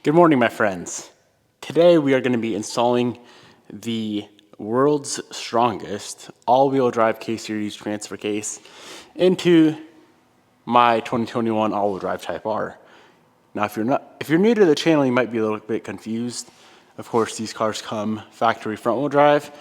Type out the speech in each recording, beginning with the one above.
Good morning, my friends. Today we are going to be installing the world's strongest all-wheel drive K-Series transfer case into my 2021 all-wheel drive Type R. Now, if you're new to the channel, you might be a little bit confused. Of course, these cars come factory front-wheel drive.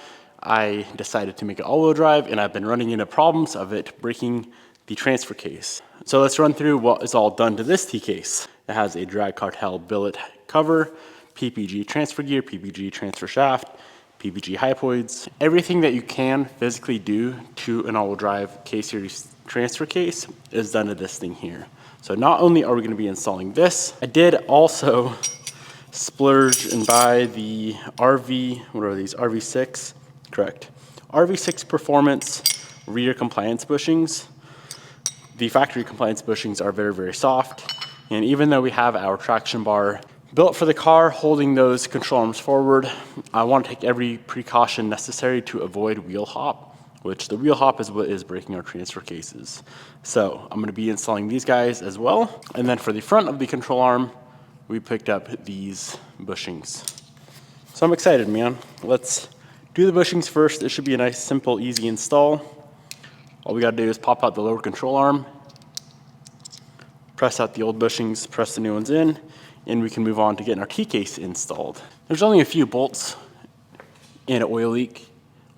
I decided to make it all-wheel drive, and I've been running into problems of it breaking the transfer case. So let's run through what is all done to this T-case. It has a drag cartel billet cover, PPG transfer gear, PPG transfer shaft, PPG hypoids. Everything that you can physically do to an all-wheel drive K-Series transfer case is done to this thing here. So not only are we going to be installing this, I did also splurge and buy the RV6, correct, RV6 Performance rear compliance bushings. The factory compliance bushings are very, very soft. And even though we have our traction bar built for the car holding those control arms forward, I want to take every precaution necessary to avoid wheel hop, which the wheel hop is what is breaking our transfer cases. So I'm going to be installing these guys as well. And then for the front of the control arm, we picked up these bushings. So I'm excited, man. Let's do the bushings first. It should be a nice, simple, easy install. All we got to do is pop out the lower control arm, press out the old bushings, press the new ones in, and we can move on to getting our T-case installed. There's only a few bolts and an oil leak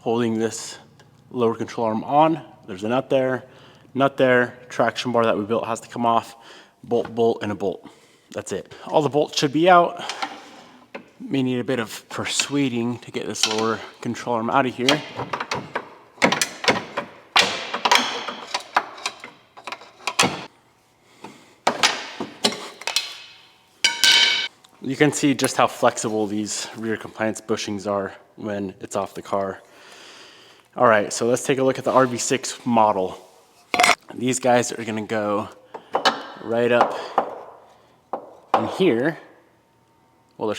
holding this lower control arm on. There's a nut there, traction bar that we built has to come off, bolt, and a bolt. That's it. All the bolts should be out. May need a bit of persuading to get this lower control arm out of here. You can see just how flexible these rear compliance bushings are when it's off the car. All right, so let's take a look at the RV6 model. These guys are gonna go right up in here. Well, they're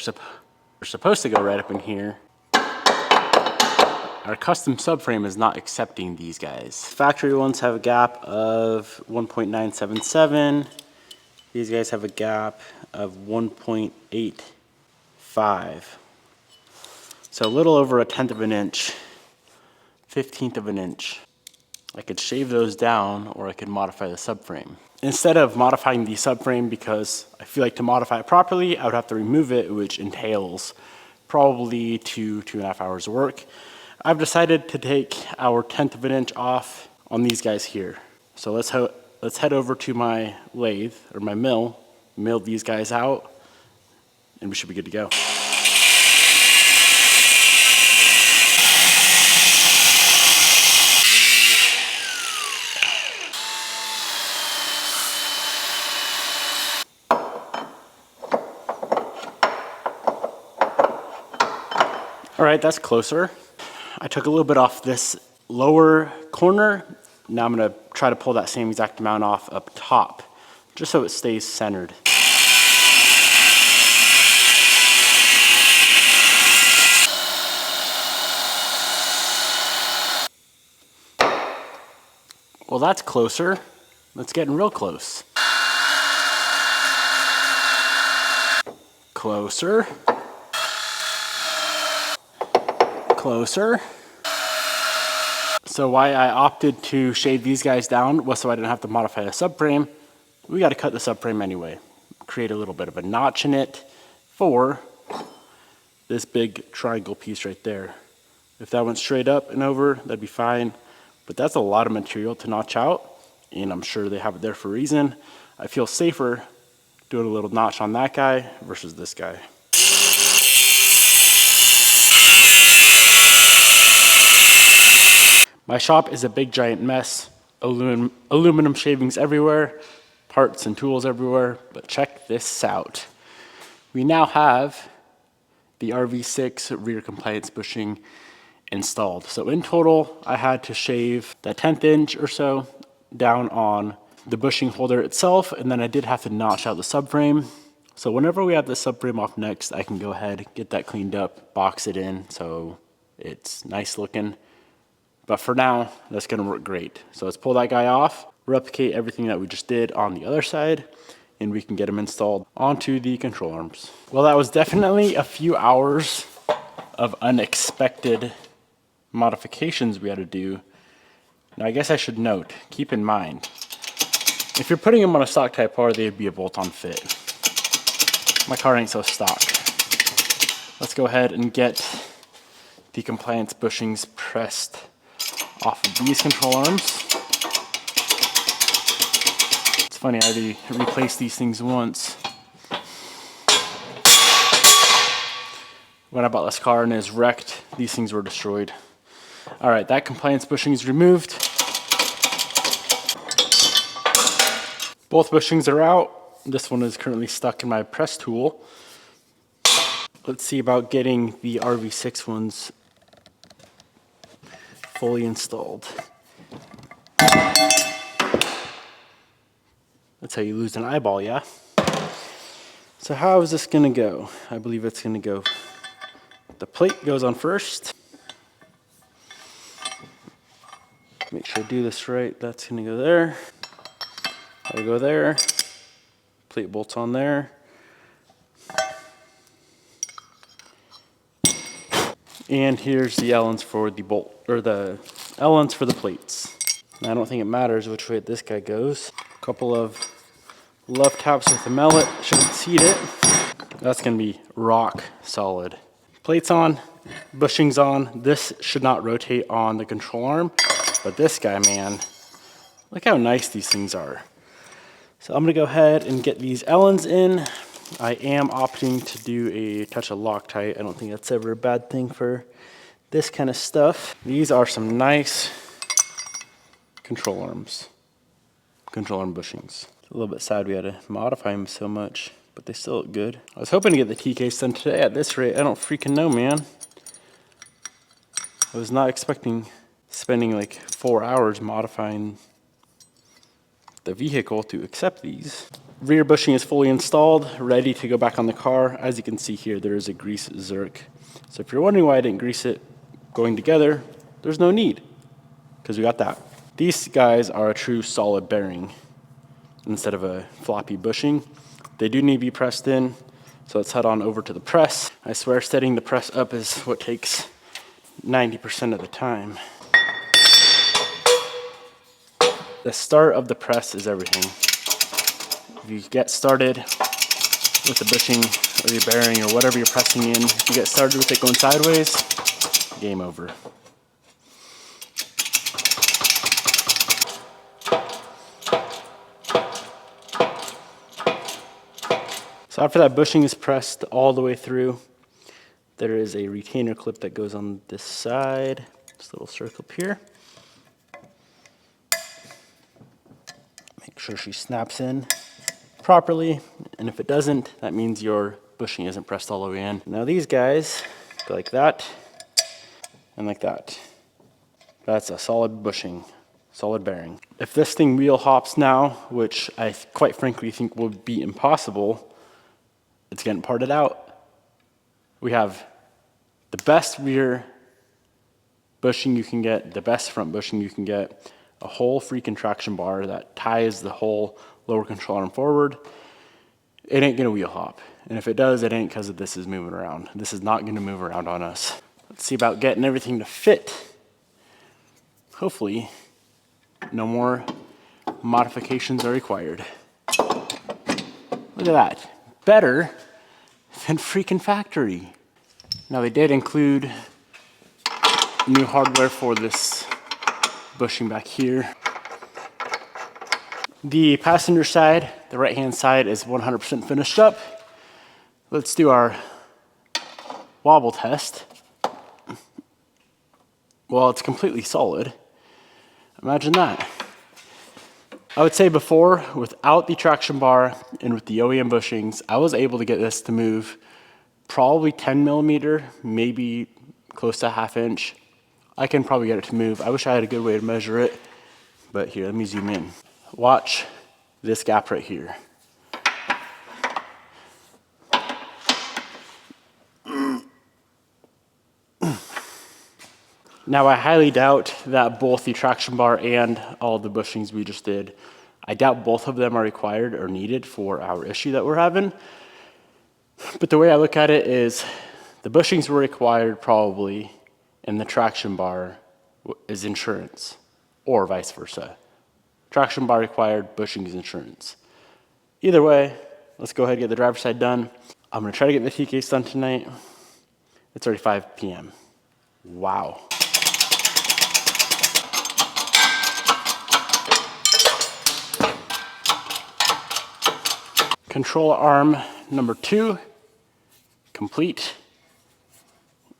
supposed to go right up in here. Our custom subframe is not accepting these guys. Factory ones have a gap of 1.977. These guys have a gap of 1.85. So a little over 1/10 of an inch, 1/15 of an inch. I could shave those down, or I could modify the subframe. Instead of modifying the subframe, because I feel like to modify it properly, I would have to remove it, which entails probably 2.5 hours of work. I've decided to take our 1/10 of an inch off on these guys here. So let's head over to my lathe, or my mill these guys out, and we should be good to go. All right, that's closer. I took a little bit off this lower corner. Now I'm gonna try to pull that same exact amount off up top, just so it stays centered. Well, that's closer. That's getting real close. Closer. Closer. So why I opted to shave these guys down was so I didn't have to modify the subframe. We got to cut the subframe anyway. Create a little bit of a notch in it for this big triangle piece right there. If that went straight up and over, that'd be fine. But that's a lot of material to notch out, and I'm sure they have it there for a reason. I feel safer doing a little notch on that guy versus this guy. My shop is a big giant mess. Aluminum shavings everywhere, parts and tools everywhere, but check this out. We now have the RV6 rear compliance bushing installed. So in total, I had to shave that 1/10 inch or so down on the bushing holder itself, and then I did have to notch out the subframe. So whenever we have the subframe off next, I can go ahead, get that cleaned up, box it in so it's nice looking. But for now, that's gonna work great. So let's pull that guy off, replicate everything that we just did on the other side, and we can get them installed onto the control arms. Well, that was definitely a few hours of unexpected modifications we had to do. Now, I guess I should note, keep in mind, if you're putting them on a stock type car, they'd be a bolt-on fit. My car ain't so stock. Let's go ahead and get the compliance bushings pressed off of these control arms. It's funny, I already replaced these things once. When I bought this car and it was wrecked, these things were destroyed. All right, that compliance bushing is removed. Both bushings are out. This one is currently stuck in my press tool. Let's see about getting the RV6 ones fully installed. That's how you lose an eyeball, yeah? So how is this gonna go? I believe it's gonna go, the plate goes on first. Make sure I do this right. That's gonna go there. That'll go there. Plate bolts on there. And here's the Allens for the bolt, or the Allens for the plates. I don't think it matters which way this guy goes. A couple of love taps with the mallet should seat it. That's gonna be rock solid. Plates on, bushings on. This should not rotate on the control arm, but this guy, man, look how nice these things are. So I'm gonna go ahead and get these Allens in. I am opting to do a touch of Loctite. I don't think that's ever a bad thing for this kind of stuff. These are some nice control arms, control arm bushings. It's a little bit sad we had to modify them so much, but they still look good. I was hoping to get the T-case done today. At this rate, I don't freaking know, man. I was not expecting spending like 4 hours modifying the vehicle to accept these. Rear bushing is fully installed, ready to go back on the car. As you can see here, there is a grease zerk. So if you're wondering why I didn't grease it going together, there's no need, because we got that. These guys are a true solid bearing instead of a floppy bushing. They do need to be pressed in, so let's head on over to the press. I swear setting the press up is what takes 90% of the time. The start of the press is everything. If you get started with the bushing or your bearing or whatever you're pressing in, if you get started with it going sideways, game over. So after that bushing is pressed all the way through, there is a retainer clip that goes on this side, this little circle up here. Make sure she snaps in properly, and if it doesn't, that means your bushing isn't pressed all the way in. Now these guys go like that and like that. That's a solid bushing, solid bearing. If this thing wheel hops now, which I quite frankly think will be impossible, it's getting parted out. We have the best rear bushing you can get, the best front bushing you can get, a whole freaking traction bar that ties the whole lower control arm forward. It ain't gonna wheel hop. And if it does, it ain't because this is moving around. This is not gonna move around on us. Let's see about getting everything to fit. Hopefully, no more modifications are required. Look at that. Better than freaking factory. Now they did include new hardware for this bushing back here. The passenger side, the right-hand side, is 100% finished up. Let's do our wobble test. Well, it's completely solid. Imagine that. I would say before, without the traction bar and with the OEM bushings, I was able to get this to move probably 10 millimeter, maybe close to a ½ inch. I can probably get it to move. I wish I had a good way to measure it, but here, let me zoom in. Watch this gap right here. Now, I highly doubt that both the traction bar and all the bushings we just did, I doubt both of them are required or needed for our issue that we're having. But the way I look at it is the bushings were required probably, and the traction bar is insurance, or vice versa. Traction bar required, bushings insurance. Either way, let's go ahead and get the driver's side done. I'm gonna try to get the T-case done tonight. It's already 5 p.m. Wow. Control arm number 2, complete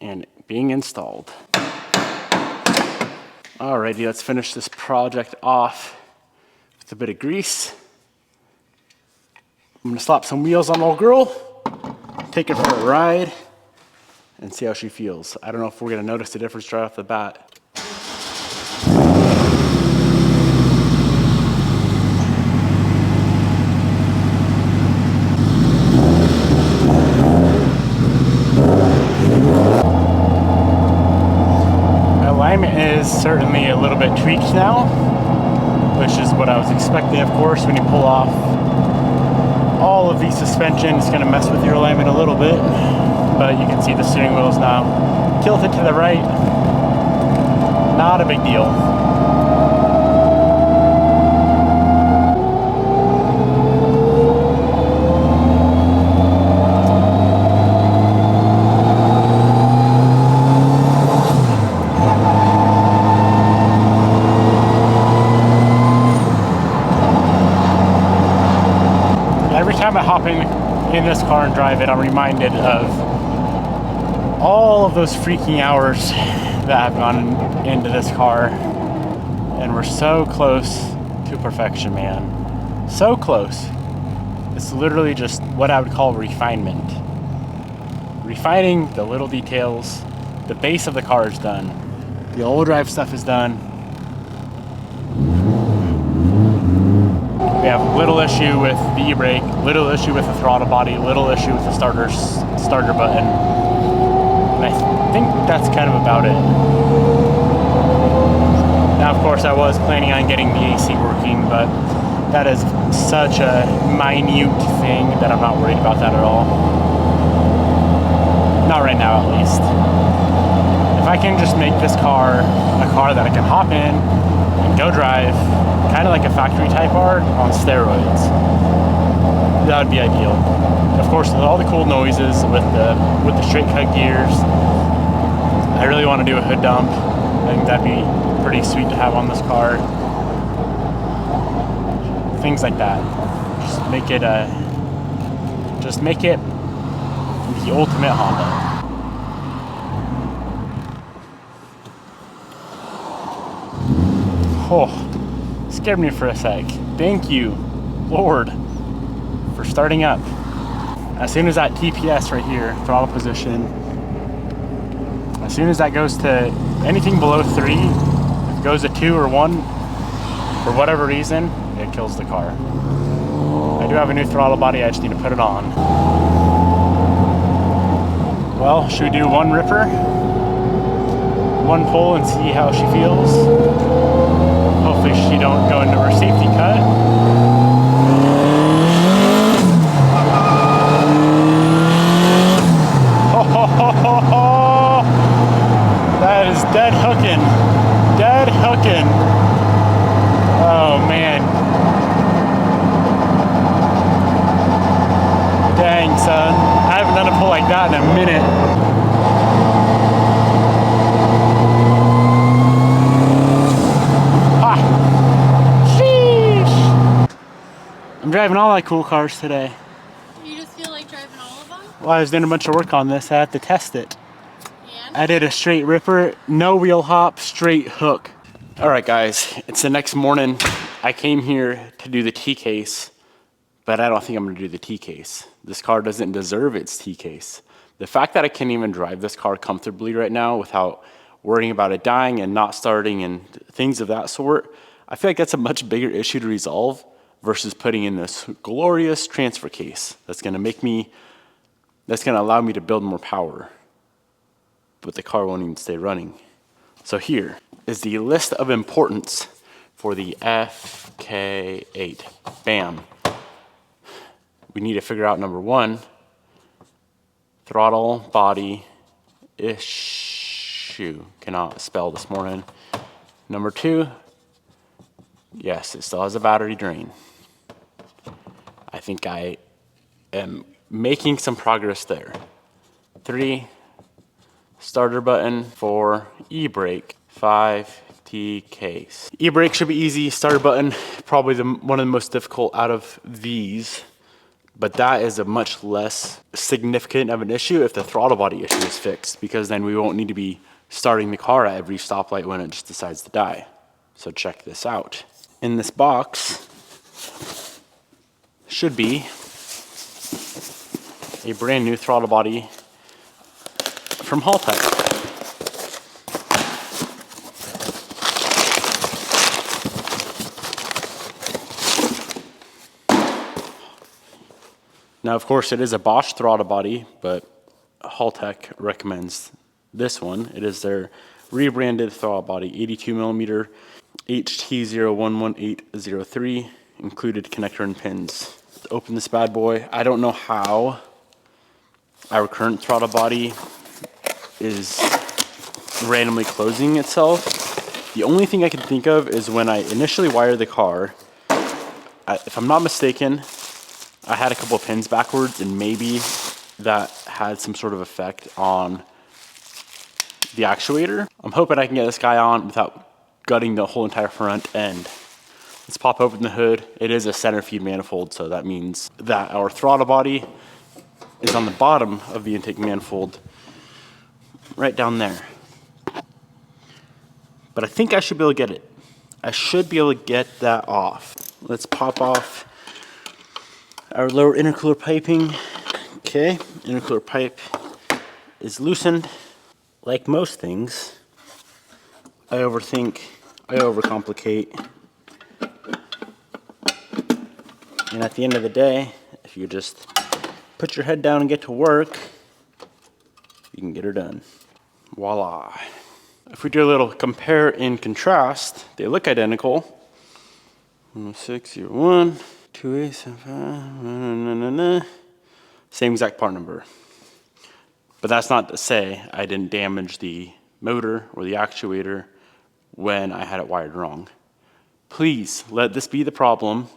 and being installed. Alrighty, let's finish this project off with a bit of grease. I'm gonna slap some wheels on the old girl, take her for a ride, and see how she feels. I don't know if we're gonna notice the difference right off the bat. Alignment is certainly a little bit tweaked now, which is what I was expecting, of course. When you pull off all of the suspension, it's going to mess with your alignment a little bit, but you can see the steering wheel is now tilted to the right. Not a big deal. Every time I hop in this car and drive it, I'm reminded of all of those freaking hours that have gone into this car. And we're so close to perfection, man. So close. It's literally just what I would call refinement. Refining the little details. The base of the car is done. The all-wheel drive stuff is done. We have little issue with the e-brake, little issue with the throttle body, little issue with the starter button. And I think that's kind of about it. Now, of course, I was planning on getting the AC working, but that is such a minute thing that I'm not worried about that at all. Not right now, at least. If I can just make this car a car that I can hop in and go drive, kind of like a factory Type R on steroids, that would be ideal. Of course, with all the cool noises, with the straight cut gears, I really want to do a hood dump. I think that'd be pretty sweet to have on this car. Things like that. Just make it the ultimate Honda. Oh, scared me for a sec. Thank you, Lord, for starting up. As soon as that TPS right here, throttle position, as soon as that goes to anything below 3, if it goes to 2 or 1, for whatever reason, it kills the car. I do have a new throttle body, I just need to put it on. Well, should we do one ripper? One pull and see how she feels? Hopefully she don't go into her safety cut. Oh, that is dead hooking. Dead hooking. Oh man. Dang, son. I haven't done a pull like that in a minute. I'm driving all my cool cars today. You just feel like driving all of them? Well, I was doing a bunch of work on this. I had to test it. And? I did a straight ripper, no wheel hop, straight hook. All right, guys, it's the next morning. I came here to do the T-case, but I don't think I'm gonna do the T-case. This car doesn't deserve its T-case. The fact that I can't even drive this car comfortably right now without worrying about it dying and not starting and things of that sort, I feel like that's a much bigger issue to resolve versus putting in this glorious transfer case that's gonna allow me to build more power, but the car won't even stay running. So here is the list of importance for the FK8. Bam. We need to figure out number one, throttle body issue. Cannot spell this morning. Number two, yes, it still has a battery drain. I think I am making some progress there. 3, starter button. 4, e-brake. 5, T case. E-brake should be easy. Starter button, probably one of the most difficult out of these, but that is a much less significant of an issue if the throttle body issue is fixed, because then we won't need to be starting the car at every stoplight when it just decides to die. So check this out. In this box should be a brand new throttle body from Haltech. Now, of course, it is a Bosch throttle body, but Haltech recommends this one. It is their rebranded throttle body, 82 millimeter HT011803, included connector and pins. Let's open this bad boy. I don't know how our current throttle body is randomly closing itself. The only thing I can think of is when I initially wired the car, if I'm not mistaken, I had a couple of pins backwards, and maybe that had some sort of effect on the actuator. I'm hoping I can get this guy on without gutting the whole entire front end. Let's pop open the hood. It is a center feed manifold, so that means that our throttle body is on the bottom of the intake manifold, right down there. But I think I should be able to get it. I should be able to get that off. Let's pop off our lower intercooler piping. Okay, intercooler pipe is loosened. Like most things, I overthink, I overcomplicate. And at the end of the day, if you just put your head down and get to work, you can get her done. Voila. If we do a little compare and contrast, they look identical. 10601, 2875, same exact part number. But that's not to say I didn't damage the motor or the actuator when I had it wired wrong. Please let this be the problem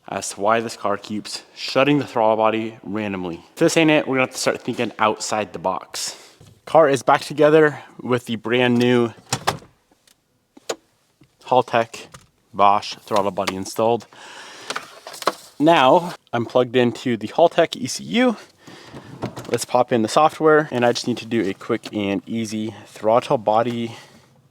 as to why this car keeps shutting the throttle body randomly. If this ain't it, we're gonna have to start thinking outside the box. Car is back together with the brand new Haltech Bosch throttle body installed. Now I'm plugged into the Haltech ECU. Let's pop in the software, and I just need to do a quick and easy throttle body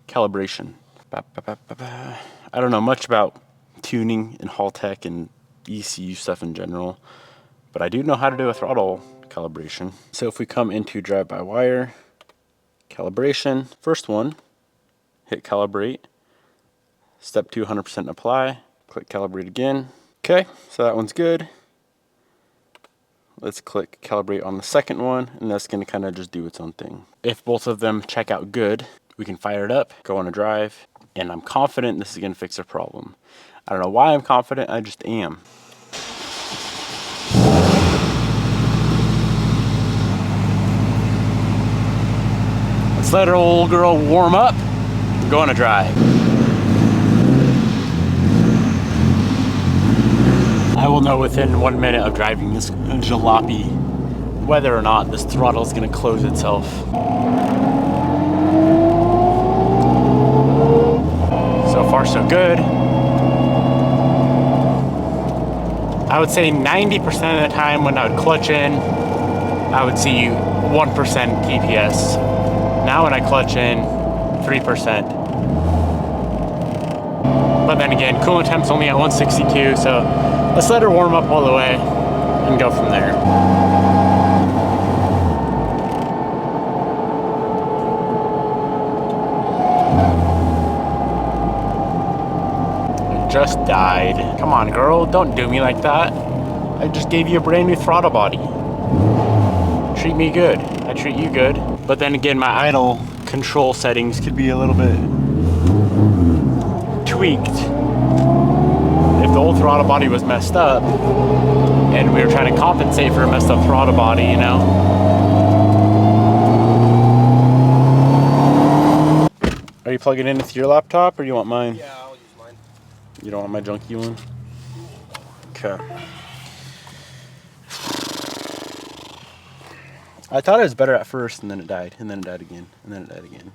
calibration. I don't know much about tuning and Haltech and ECU stuff in general, but I do know how to do a throttle calibration. So if we come into drive-by-wire calibration, first one, hit calibrate, step 2, 100% apply, click calibrate again. Okay, so that one's good. Let's click calibrate on the second one, and that's gonna kind of just do its own thing. If both of them check out good, we can fire it up, go on a drive, and I'm confident this is gonna fix our problem. I don't know why I'm confident, I just am. Let's let our old girl warm up and go on a drive. I will know within 1 minute of driving this jalopy whether or not this throttle is going to close itself. So far so good. I would say 90% of the time when I would clutch in, I would see 1% TPS. Now when I clutch in, 3%. But then again, coolant temp's only at 162, so let's let her warm up all the way and go from there. It just died. Come on, girl, don't do me like that. I just gave you a brand new throttle body. Treat me good. I treat you good. But then again, my idle control settings could be a little bit tweaked, if the old throttle body was messed up, and we were trying to compensate for a messed up throttle body, you know. Are you plugging in with your laptop, or you want mine? Yeah, I'll use mine. You don't want my junky one? Okay. I thought it was better at first, and then it died, and then it died again, and then it died again.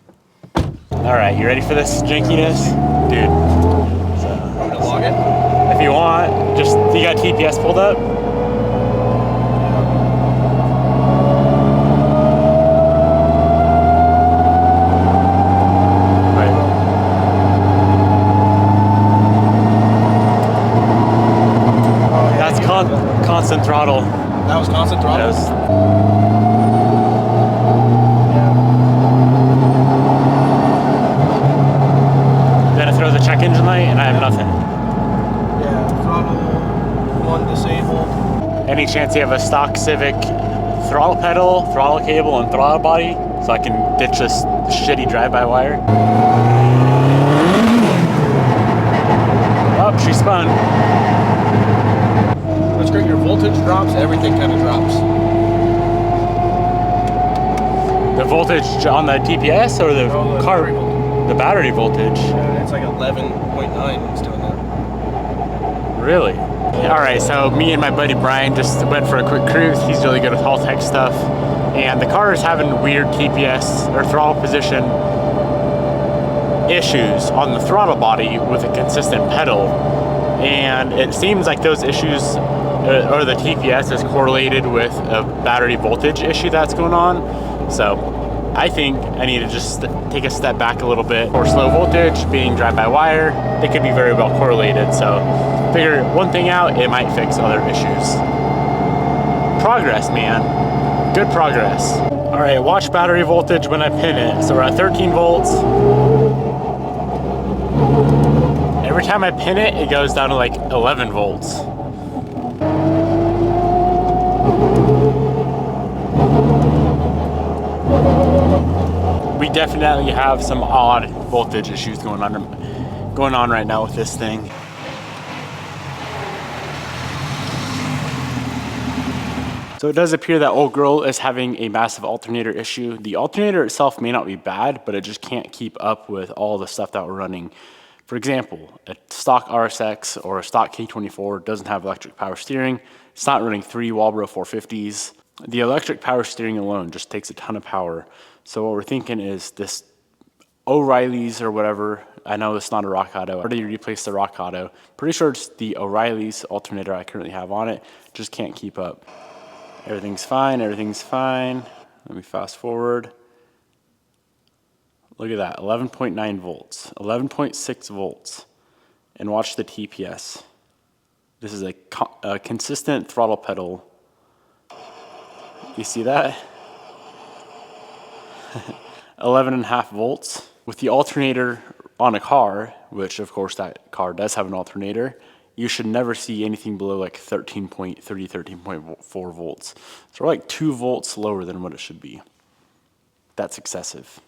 All right, you ready for this jankiness? Dude. Want me to log it? If you want, just, you got TPS pulled up? That's constant throttle. That was constant throttle? Yes. Then it throws a check engine light, and I have nothing. Yeah, throttle 1 disabled. Any chance you have a stock Civic throttle pedal, throttle cable, and throttle body, so I can ditch this shitty drive-by-wire? Oh, she spun. That's great. Your voltage drops, everything kind of drops. The voltage on the TPS or the car? Battery voltage. The battery voltage. Yeah, it's like 11.9. It's doing that. Really? All right, so me and my buddy Brian just went for a quick cruise. He's really good with all tech stuff. And the car is having weird TPS or throttle position issues on the throttle body with a consistent pedal. And it seems like those issues or the TPS is correlated with a battery voltage issue that's going on. So I think I need to just take a step back a little bit. Or slow voltage being drive-by-wire, they could be very well correlated. So figure one thing out, it might fix other issues. Progress, man. Good progress. All right, watch battery voltage when I pin it. So we're at 13 volts. Every time I pin it, it goes down to like 11 volts. We definitely have some odd voltage issues going on right now with this thing. So it does appear that old girl is having a massive alternator issue. The alternator itself may not be bad, but it just can't keep up with all the stuff that we're running. For example, a stock RSX or a stock K24 doesn't have electric power steering. It's not running 3 Walbro 450s. The electric power steering alone just takes a ton of power. So what we're thinking is this O'Reilly's or whatever. I know it's not a Rock Auto. I already replaced the Rock Auto. Pretty sure it's the O'Reilly's alternator I currently have on it. Just can't keep up. Everything's fine, everything's fine. Let me fast forward. Look at that, 11.9 volts, 11.6 volts. And watch the TPS. This is a consistent throttle pedal. You see that? 11.5 volts. With the alternator on a car, which of course that car does have an alternator, you should never see anything below like 13.3, 13.4 volts. So we're like 2 volts lower than what it should be. That's excessive.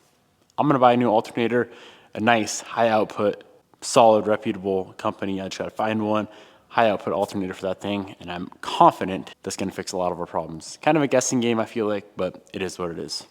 I'm gonna buy a new alternator, a nice high output, solid, reputable company. I just gotta find one, high output alternator for that thing, and I'm confident that's gonna fix a lot of our problems. Kind of a guessing game, I feel like, but it is what it is.